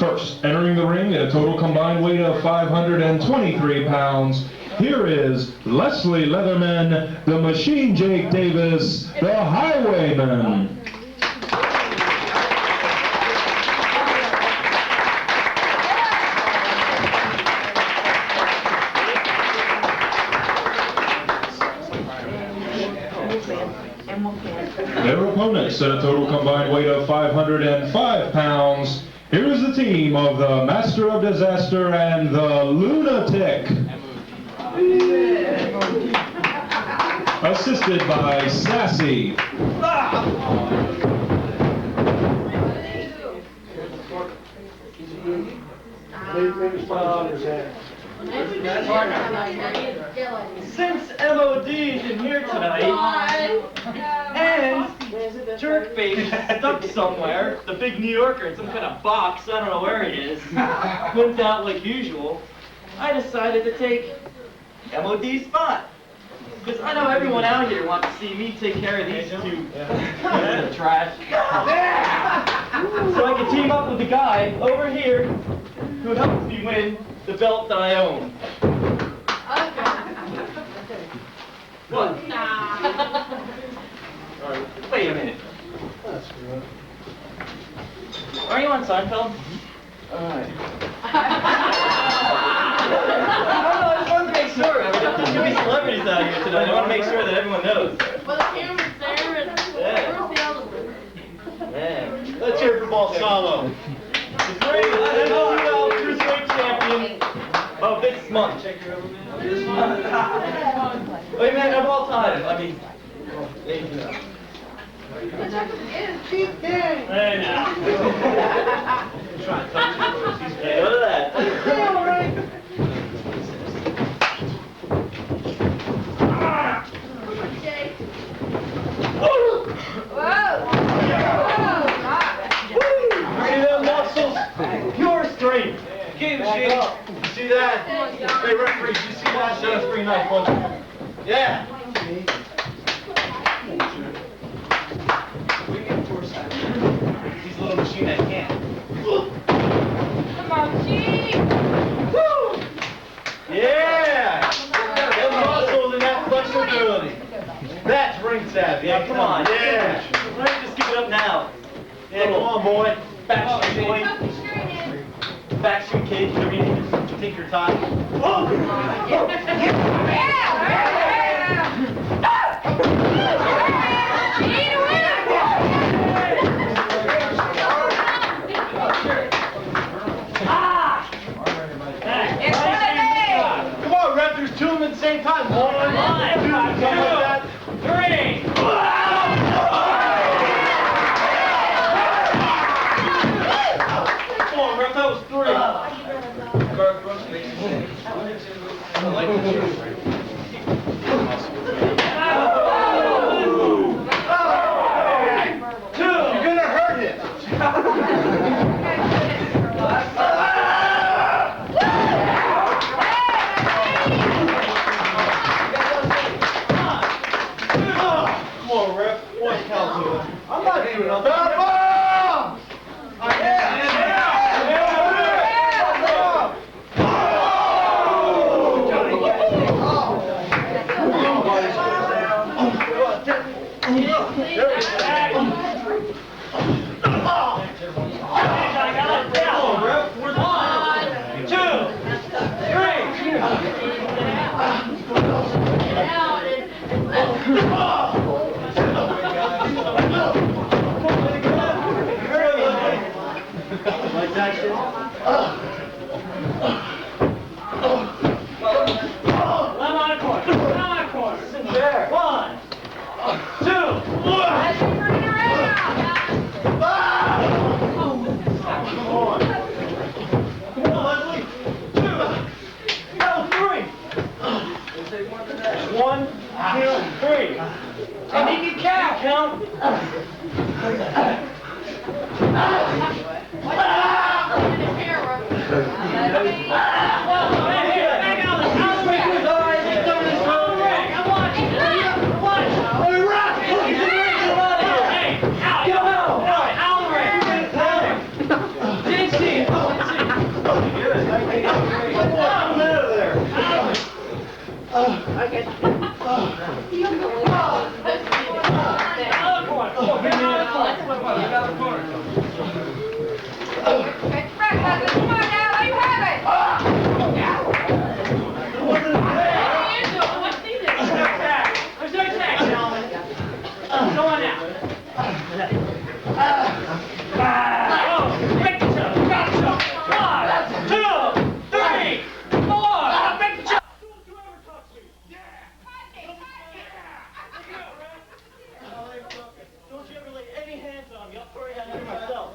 First, entering the ring at a total combined weight of 523 pounds, here is Leslie Leatherman, the Machine Jake Davis, the Highwayman. Their opponents at a total combined weight of 505 pounds. Here is the team of the Master of Disaster and the Loonatic. Assisted by Sassy. Since MOD's in here tonight, and Jerkface is stuck somewhere, the big New Yorker in some kind of box, I don't know where he is, went out like usual, I decided to take MOD's spot. Because I know everyone out here wants to see me take care of these two trash. So I can team up with the guy over here who helps me win the belt that I own. What? Wait a minute. Are you on Seinfeld? Alright. I just want to make sure. I mean, there's going to be celebrities out here tonight. I want to make sure that everyone knows. Well, the camera's there and where's the other one? Man. Let's hear it for Balsamo. The great NWL Cruiserweight Champion of this month. Wait, man, of all time. I mean, hey, now. Hey, look at that. Pure strength. Game shape. You see that? Hey, referees, you see that? That's pretty nice, folks. Yeah. We can force that. These little machine that can't. Come on, Chief! Woo! Yeah! Them muscles and that flexibility. That's ring savvy. Yeah, come on. Yeah. Let's just give it up now. Yeah, come on, boy. Backstreet boy. Backstreet kid, whatever you need to take your time. Oh! Come on, ref, there's two of them at the same time. One, two, something like that. Three. Come on, ref, that was three. You're gonna hurt him. Come on, ref. One count to it. I'm not doing nothing. One, two, three. And he can count. Didn't see it. It's fresh, Leslie. Come on now, let you have it. What's needed? There's no tag. There's no tag, gentlemen. Go on now. Oh, break the jump. Got the jump. 1, 2, 3, 4. Break the jump. Don't you ever touch me. Don't you ever lay any hands on me. I'll throw you out here myself.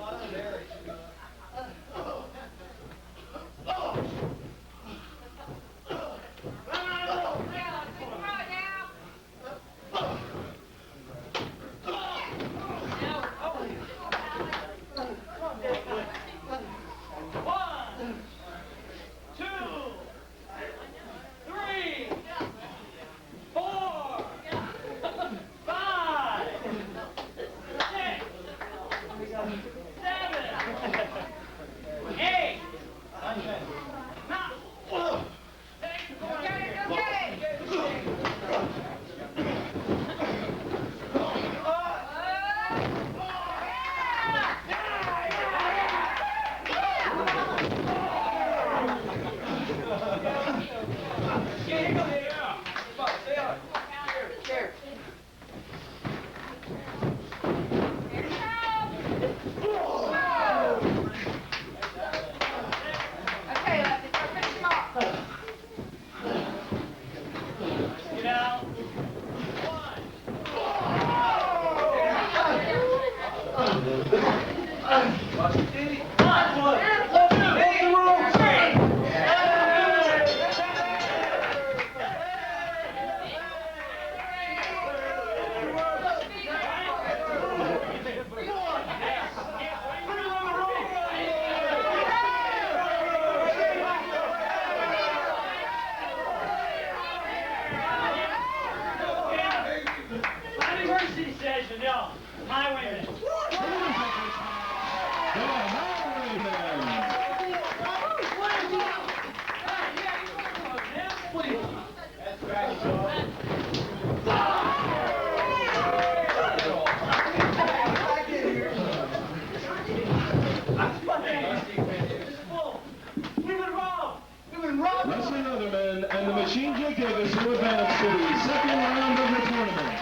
Leslie Leatherman and the Machine Jake Davis who advanced to the second round of the tournament.